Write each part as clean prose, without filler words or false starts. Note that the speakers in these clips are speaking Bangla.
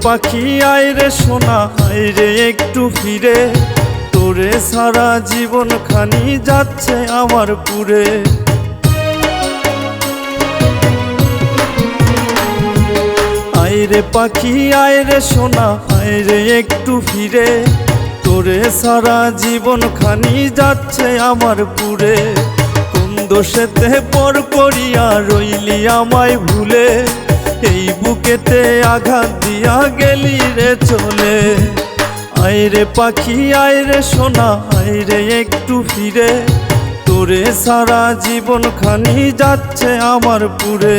পাখি আয় রে সোনা, আয় রে একটু ফিরে, তোরে সারা জীবন খানি যাচ্ছে আমার পুরে। আয় রে পাখি আয় রে সোনা, আয় রে একটু ফিরে, তোরে সারা জীবন খানি যাচ্ছে আমার পুরে। কোন দোষেতে পর করিয়া রইলি আমায় ভুলে, এই বুকেতে আঘাত দিয়া গেলি রে চলে। আয় রে পাখি আয় রে সোনা, আয় রে একটু ফিরে, তোরে সারা জীবন খানি যাচ্ছে আমার পুরে।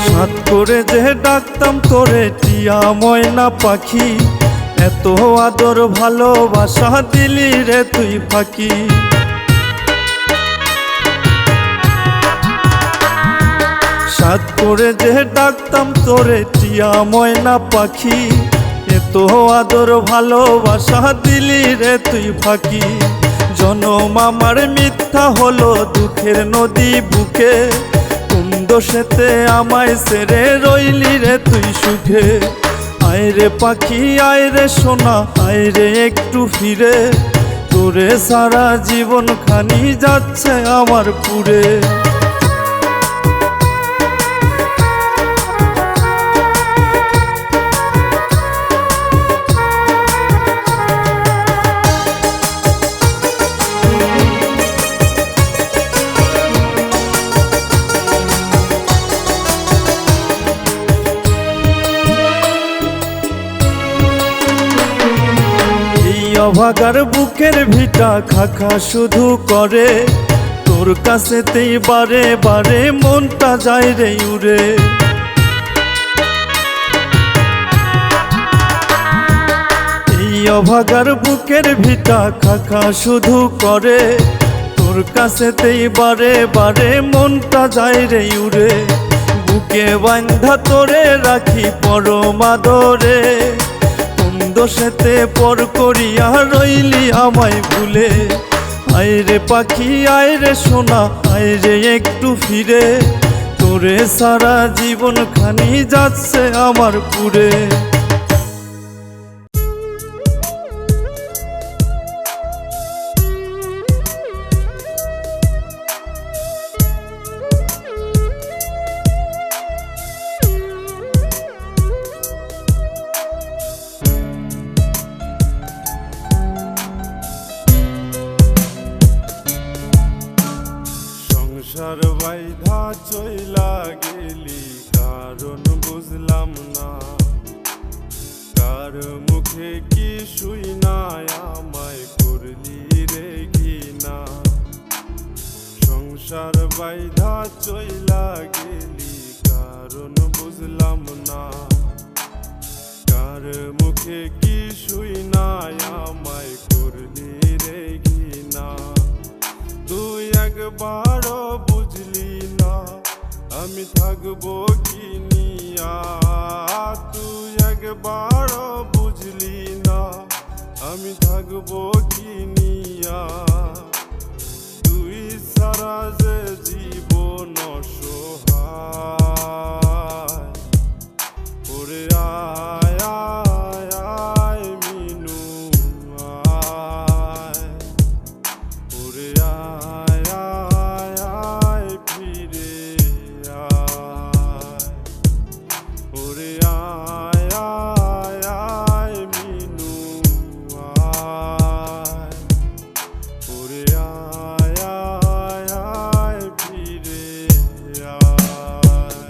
সাত করে যে ডাকতাম তোরে টিয়া ময়না পাখি, এত আদর ভালোবাসা দিলি রে তুই ফাঁকি। সাত করে যে ডাকতাম তোরে টিয়া ময়না পাখি, এত আদর ভালোবাসা দিলি রে তুই ফাঁকি। জনম আমার মিথ্যা হলো দুঃখের নদী বুকে, দোষেতে আমায় সেরে রইলি রে তুই সুখে। আয় রে পাখি আয় রে সোনা, আয় রে একটু ফিরে, তোরে সারা জীবন খানি যাচ্ছে আমার পুরে। অভাগার বুকের ভিটা খাখা শুধু করে, তোর কাছেতেই বারে বারে মনটা যায় রে উড়ে। এই অভাগার বুকের ভিটা খাখা শুধু করে, তোর কাছেতেই বারে বারে মনটা যায় রে উড়ে। বুকে বান্ধা তোরে রাখি পরম আদরে, দোষেতে পর করিয়া রইলি আমায় ভুলে। আয় রে পাখি আয় রে সোনা, আয় রে একটু ফিরে, তোরে সারা জীবন খানি যাচ্ছে আমার পুরে। সংসার বাইধা চইলা গেলি, কারণ বুঝলাম না, কার মুখে কি শুই না আমায় করলি রে ঘৃণা। সংসার বাইধা চইলা গেলি, কারণ বুঝলাম না, কার মুখে কি শুই না আমায় করলি রে ঘৃণা। তুই একবারও বুঝলি না আমি থাকবো কি নিয়া, তুই একবারও বুঝলি না আমি থাকবো কি নিয়া। তুই সারা যে জীবন অসহায়, ওরে আয় আয় আয় মিনু আয়, ওরে আয় আয় আয় ফিরে আয়, ওরে আয় আয় আয় মিনু আয়, ওরে আয় আয় আয় ফিরে আয়।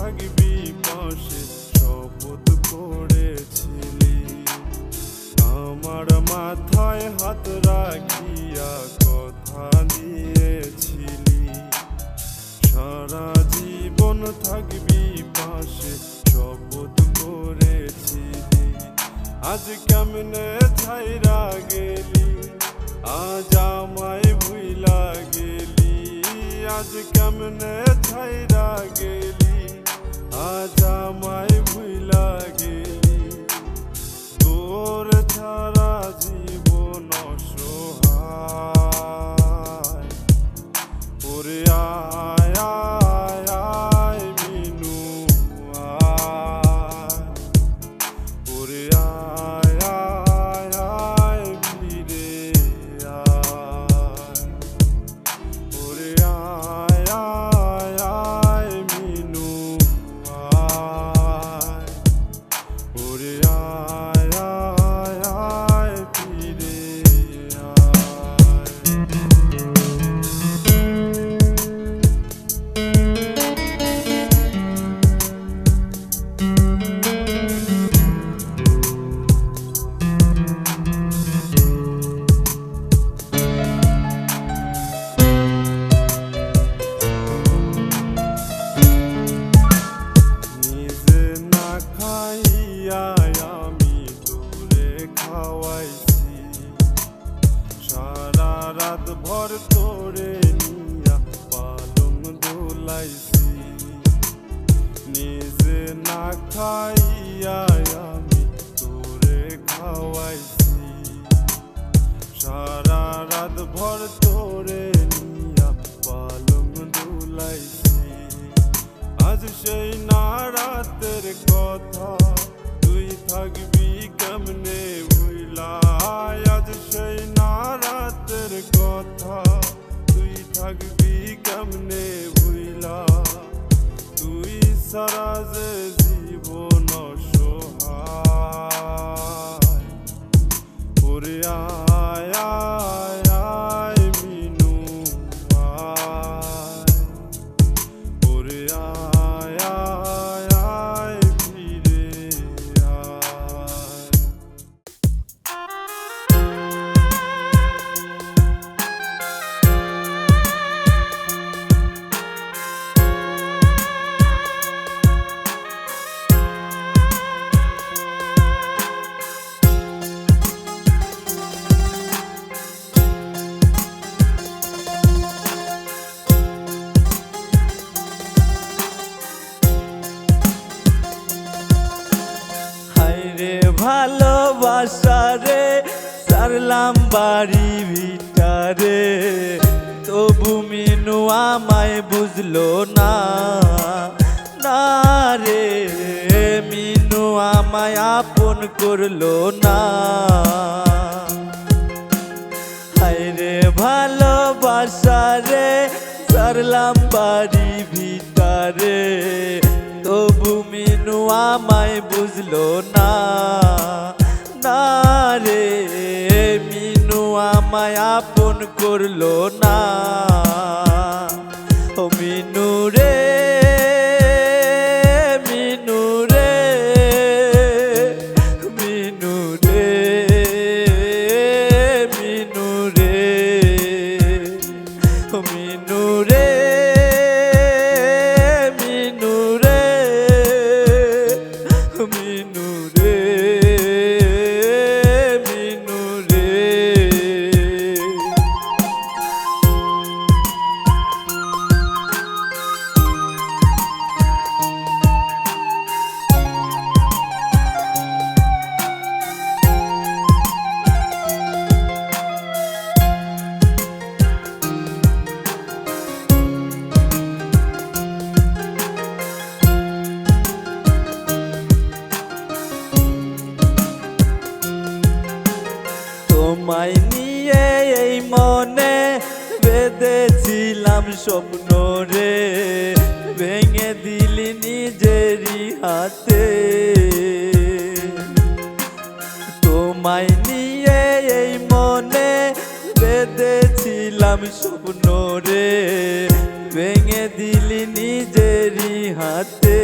থাকবি পাশে শপথ করেছিলি। আমার মাথায় হাত রাখিয়া কথা দিয়েছিলি, সারা জীবন থাকবি পাশে শপথ করেছিলি। আজ কেমনে ছাইরা গেলি, আজ আমায় ভুইলা গেলি। আজ কেমনে ছাইরা গেলি, আজ আমায় ভুইলা গেলি। তোর ছাড়া জীবন অসহায়। ওরে আয় আয় আয় মিনু আয়, ওরে আয় আয় আয় ফিরে আয়। ওরে আয় আয় আয় মিনু আয়, ওরে আয় আয় আয় ফিরে আয়। নিজে না খাইয়া আমি তোরে খাওয়াইছি, সারা রাত ভর তোরে নিয়া পালং দোলাইছি। নিজে না খাইয়া আমি তোরে খাওয়াইছি, সারা রাত ভর তোরে নিয়া পালং দোলাইছি। আজ সেই না রাতের কথা তুই থাকবি কেমনে ভুইলা। আজ সেই না রাতের কথা তুই থাকবি কেমনে ভুইলা। তুই সারা যে জীবন অসহায়। ওরে আয় আয় আয় মিনু আয়, ওরে আয় আয় আয় ফিরে আয়। হায়রে ভালোবাসা রে, সারলাম বাড়ি ভিটারে, তবু মিনু আমায় বুঝলো না। না রে মিনু আমায় আপন করলো না। হায়রে ভালোবাসা রে, সারলাম বাড়ি ভিটারে, তবু মিনু আমায় বুঝলো না। না রে মিনু আমায় আপন করলো না। ও মিনু রে মিনু রে মিনু রে মিনু রে, ও মিনু রে মিনু রে মিনু রে মিনু রে। তোমায় নিয়ে এই মনে বেঁধেছিলাম স্বপ্ন রে, ভেঙে দিলি নিজেরই হাতে। তোমায় নিয়ে এই মনে বেঁধেছিলাম স্বপ্ন রে, ভেঙে দিলি নিজেরই হাতে।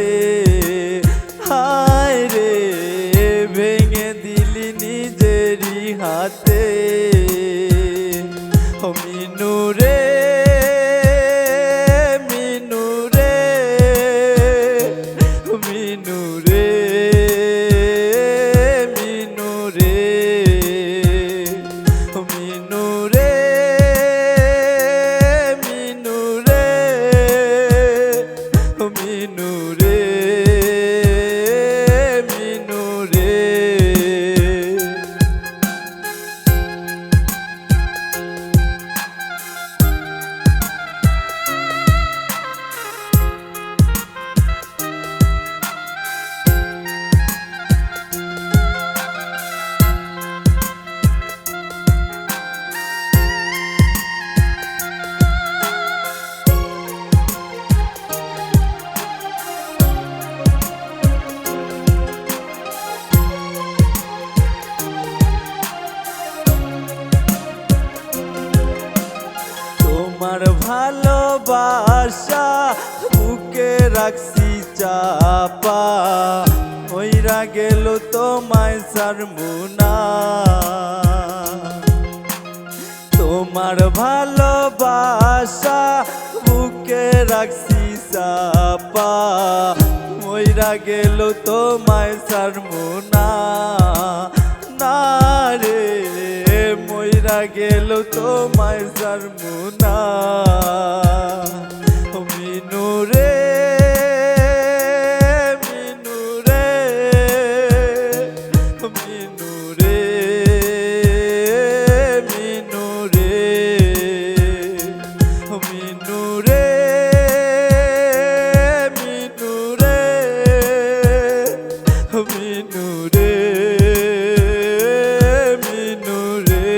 রাখছি চাপা, ওইরা গেল তোমায় ছাড়মুনা। তোমার ভালোবাসা বুকে রাখছি চাপা, ওইরা গেল তোমায় ছাড়মুনা। না রে মইরা গেল তোমায় ছাড়মুনা। মিনু রে মিনু রে মিনু রে মিনু রে মিনু রে মিনু রে মিনু রে মিনু রে।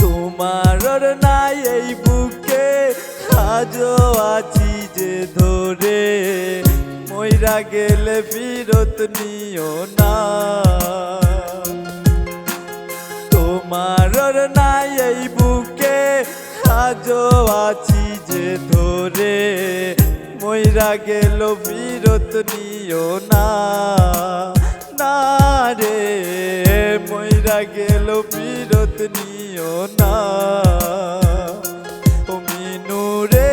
তোমার নাই এই বুকে আজও আছি যে ধরে, মইরা গেলে ফিরত নিও না। তোমার নাই এই বুকে আজও আছি যে ধরে, মইরা গেল ফিরত নিও না। না রে মইরা গেল ফিরত নিও না। ও মিনু রে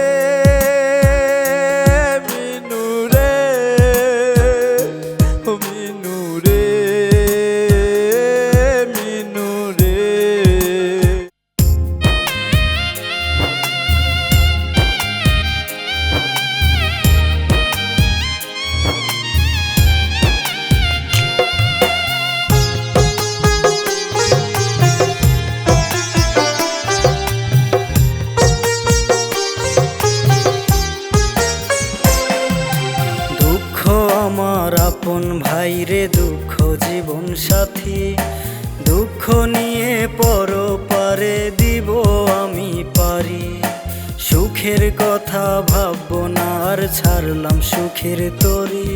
মিনু রে ও মিনু রে মিনু রে। আমার আপন ভাইরে দুঃখ জীবন সাথী, দুঃখ নিয়ে পরপারে দিব আমি পারি। সুখের কথা ভাববো না আর ছাড়লাম সুখের তরি,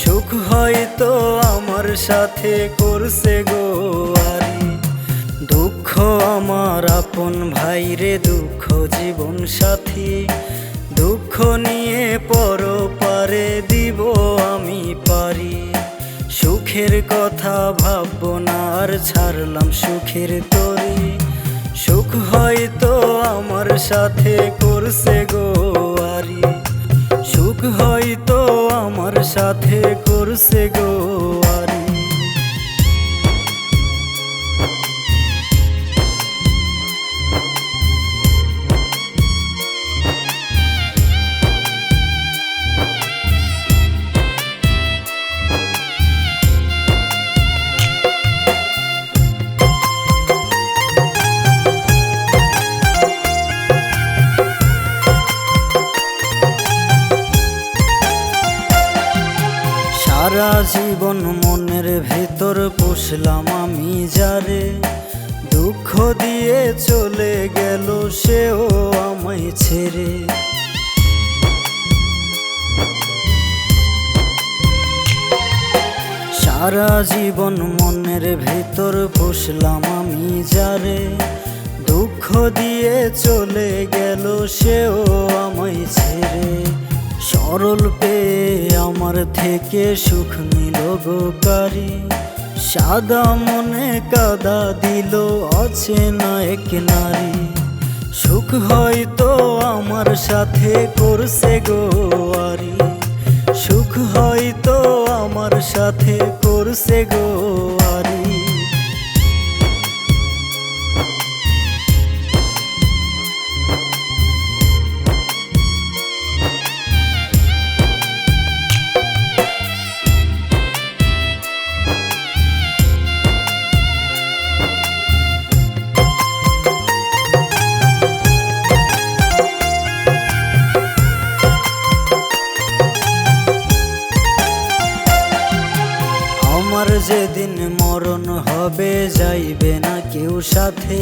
সুখ হয়তো আমার সাথে করছে গো আরি। দুঃখ আমার আপন ভাইরে দুঃখ জীবন সাথী, দুঃখ নিয়ে পরপারে দিব আমি পারি। সুখের কথা ভাববো না আর ছাড়লাম সুখের তরি, সুখ হয়তো আমার সাথে করছে গো আরি। সুখ হয়তো আমার সাথে করছে গো আরি। সারা জীবন মনের ভেতর পুষলাম আমি যারে, দুঃখ দিয়ে চলে গেল সেও আমায় ছেড়ে। সারা জীবন মনের ভেতর পুষলাম আমি যারে, দুঃখ দিয়ে চলে গেল সেও আমায় ছেড়ে। সরল পেয়ে আমার থেকে সুখ নিল গো কারি, সাদা মনে কাদা দিল অচেনা এক নারী। সুখ হয়তো আমার সাথে করছে গো আরি, সুখ হয়তো আমার সাথে করছে গো আরি। যেদিন মরণ হবে যাইবে না কেউ সাথে,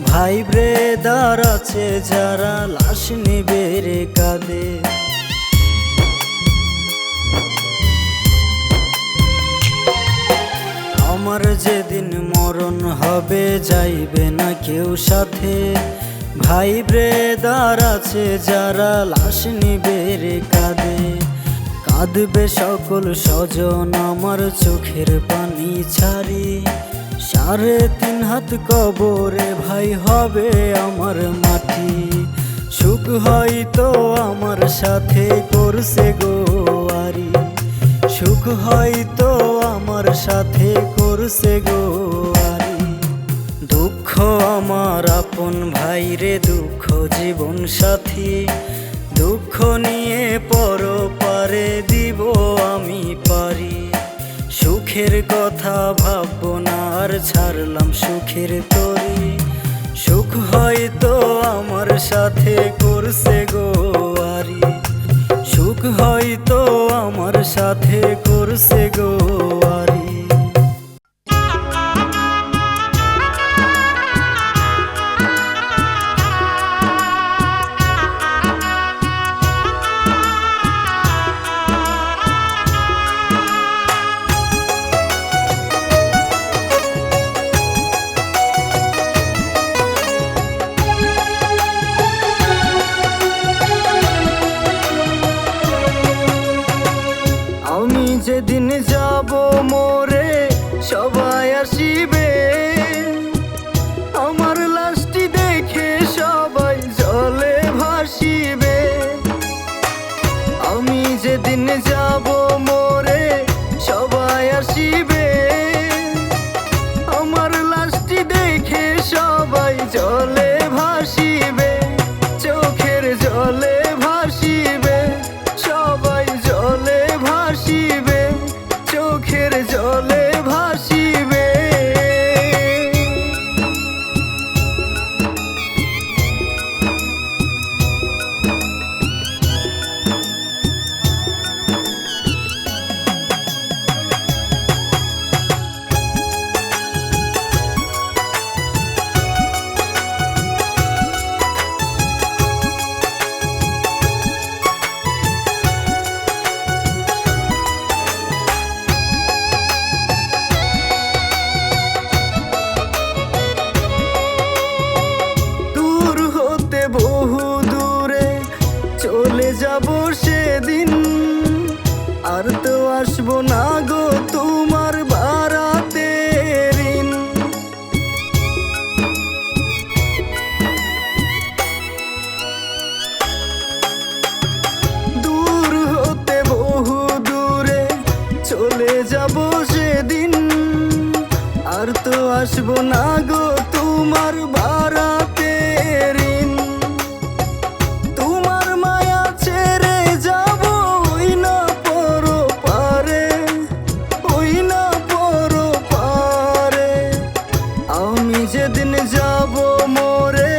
ভাই ব্রেদার আছে যারা লাশ নিবে রে কাঁধে। আমার যেদিন মরণ হবে যাইবে না কেউ সাথে, ভাই ব্রেদার আছে যারা লাশ নিবে রে কাঁধে। কাঁদবে সকল স্বজন আমার চোখের পানি ছাড়ি, 3.5 হাত কবরে ভাই হবে আমার মাটি। সুখ হয়তো আমার সাথে করছে গোয়ারি, সুখ হয়তো আমার সাথে করছে গোয়ারি। দুঃখ আমার আপন ভাই রে, দুঃখ জীবন সাথী, দুঃখ নিয়ে পরপারে দিব আমি পারি। সুখের কথা ভাববো না আর ছাড়লাম সুখের তরি, সুখ হয়তো আমার সাথে করছে গোয়ারি, সুখ হয়তো আমার সাথে করছে গোয়ারি। আমি যেদিন যাব মোরে সবাই আসিবে, আমার লাশটি দেখে সবাই জলে ভাসিবে। আমি যেদিন যাব মোরে সবাই আসিবে, আমার লাশটি দেখে সবাই জলে ভাসিবে, চোখের জলে ভাসিবে, সবাই জলে ভাসিবে, চোখের জলে ভাসিবে। বহু দূরে চলে যাব সেদিন, আর তো আসবো না গো তোমার বারাতে ঋণ। দূর হতে বহু দূরে চলে যাব সেদিন, আর তো আসবো না গো তোমার বারাতে ঋণ। তোমার মায়া ছেড়ে যাব ওই না পরো পারে, ওই না পরো পারে। আমি যেদিন যাব মোরে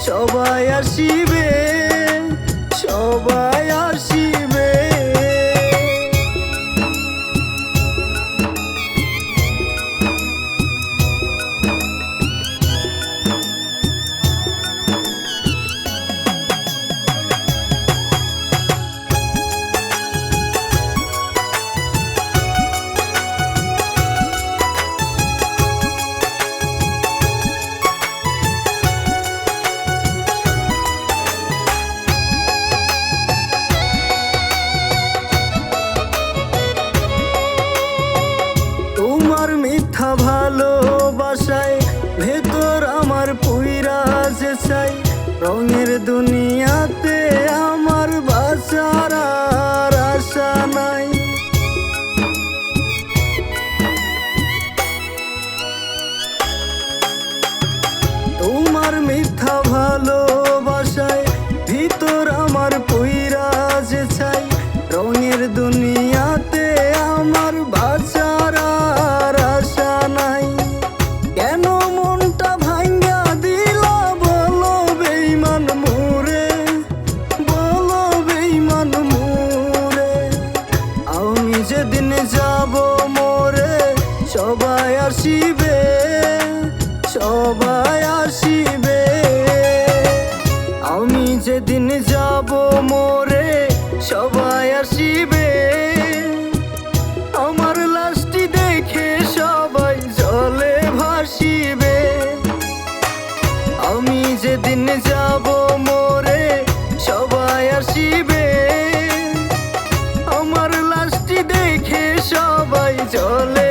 সবাই আসিবে, সবাই আসিবে। মিথ্যা ভালোবাসায় ভেতর আমার পুইরা যে চাই, রঙের দুনিয়াতে আমার বাঁচার আর আশা নাই। তোমার মিথ্যা ভালোবাসায় ভিতর আমার পুইরা যে চাই, রঙের দুনিয়াতে আমার বাঁচার আর আশা নাই। কেন মনটা ভাঙ্গা দিলা বলো বেঈমান মোরে, বলো বেঈমান মোরে। আমি যেদিন যাব মোরে আসিবে। আমি যেদিন যাব মোরে সবাই আসিবে, আমার লাশটি দেখে সবাই চলে